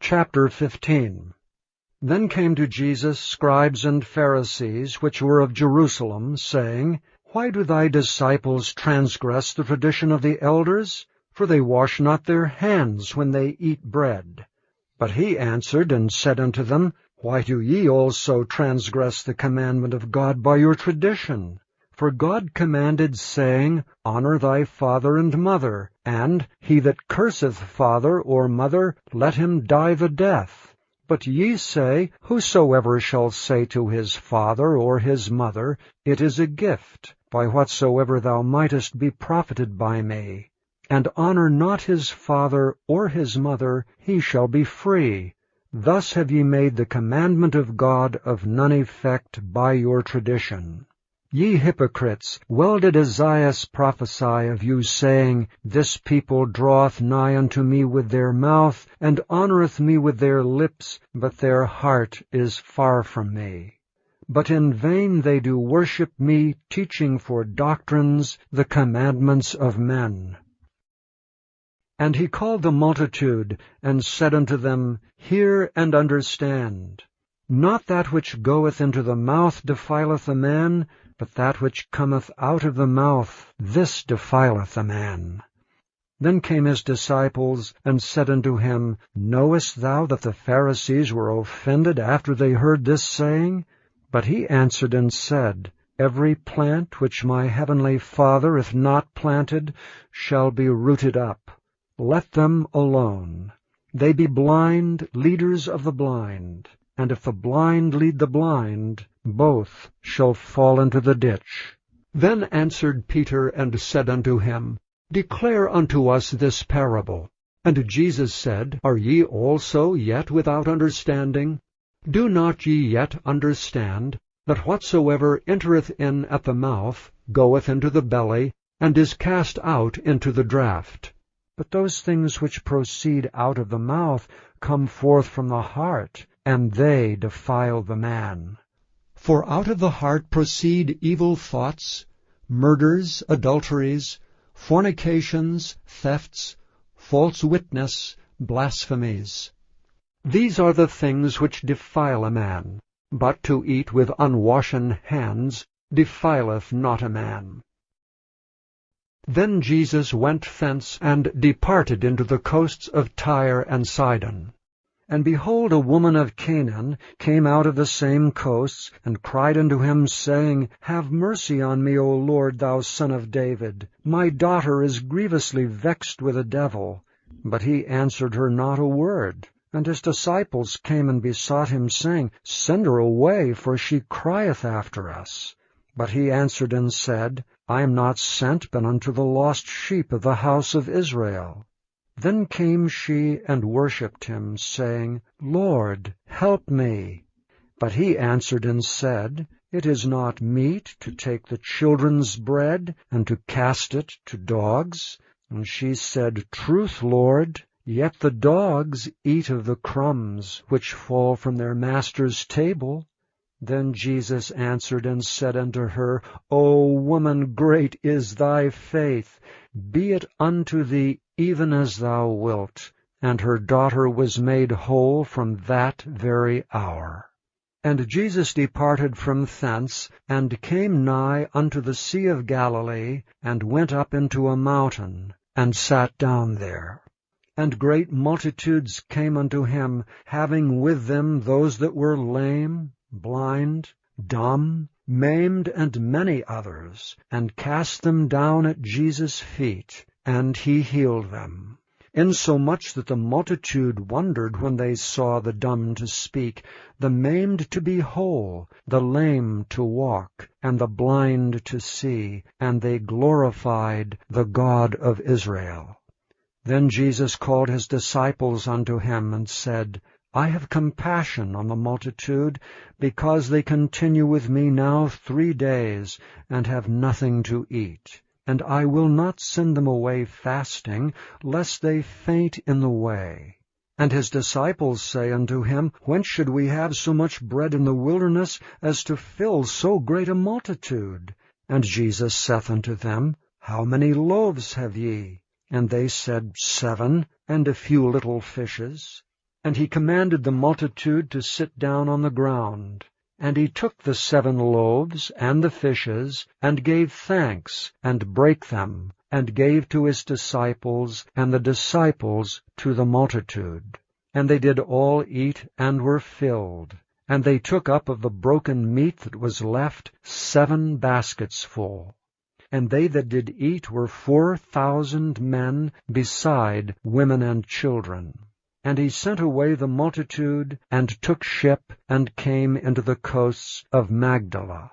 Chapter 15. Then came to Jesus scribes and Pharisees, which were of Jerusalem, saying, Why do thy disciples transgress the tradition of the elders? For they wash not their hands when they eat bread. But he answered and said unto them, Why do ye also transgress the commandment of God by your tradition? For God commanded, saying, Honour thy father and mother, and he that curseth father or mother, let him die the death. But ye say, Whosoever shall say to his father or his mother, It is a gift, by whatsoever thou mightest be profited by me, and honour not his father or his mother, he shall be free. Thus have ye made the commandment of God of none effect by your tradition. Ye hypocrites, well did Esaias prophesy of you, saying, This people draweth nigh unto me with their mouth, and honoureth me with their lips, but their heart is far from me. But in vain they do worship me, teaching for doctrines the commandments of men. And he called the multitude, and said unto them, Hear and understand. Not that which goeth into the mouth defileth a man, but that which cometh out of the mouth, this defileth a man. Then came his disciples, and said unto him, Knowest thou that the Pharisees were offended after they heard this saying? But he answered and said, Every plant which my heavenly Father hath not planted shall be rooted up. Let them alone. They be blind, leaders of the blind. And if the blind lead the blind, both shall fall into the ditch. Then answered Peter and said unto him, Declare unto us this parable. And Jesus said, Are ye also yet without understanding? Do not ye yet understand, that whatsoever entereth in at the mouth goeth into the belly, and is cast out into the draught? But those things which proceed out of the mouth come forth from the heart, and they defile the man. For out of the heart proceed evil thoughts, murders, adulteries, fornications, thefts, false witness, blasphemies. These are the things which defile a man, but to eat with unwashen hands defileth not a man. Then Jesus went thence, and departed into the coasts of Tyre and Sidon. And behold, a woman of Canaan came out of the same coasts, and cried unto him, saying, Have mercy on me, O Lord, thou Son of David. My daughter is grievously vexed with a devil. But he answered her not a word. And his disciples came and besought him, saying, Send her away, for she crieth after us. But he answered and said, I am not sent but unto the lost sheep of the house of Israel. Then came she and worshipped him, saying, Lord, help me. But he answered and said, It is not meet to take the children's bread, and to cast it to dogs. And she said, Truth, Lord, yet the dogs eat of the crumbs which fall from their master's table. Then Jesus answered and said unto her, O woman, great is thy faith. Be it unto thee even as thou wilt. And her daughter was made whole from that very hour. And Jesus departed from thence, and came nigh unto the sea of Galilee, and went up into a mountain, and sat down there. And great multitudes came unto him, having with them those that were lame, blind, dumb, maimed, and many others, and cast them down at Jesus' feet, and he healed them. Insomuch that the multitude wondered when they saw the dumb to speak, the maimed to be whole, the lame to walk, and the blind to see, and they glorified the God of Israel. Then Jesus called his disciples unto him, and said, I have compassion on the multitude, because they continue with me now 3 days, and have nothing to eat. And I will not send them away fasting, lest they faint in the way. And his disciples say unto him, Whence should we have so much bread in the wilderness, as to fill so great a multitude? And Jesus saith unto them, How many loaves have ye? And they said, 7, and a few little fishes. And he commanded the multitude to sit down on the ground. And he took the 7 loaves and the fishes, and gave thanks, and brake them, and gave to his disciples, and the disciples to the multitude. And they did all eat, and were filled. And they took up of the broken meat that was left 7 baskets full. And they that did eat were 4,000 men, beside women and children. And he sent away the multitude, and took ship, and came into the coasts of Magdala.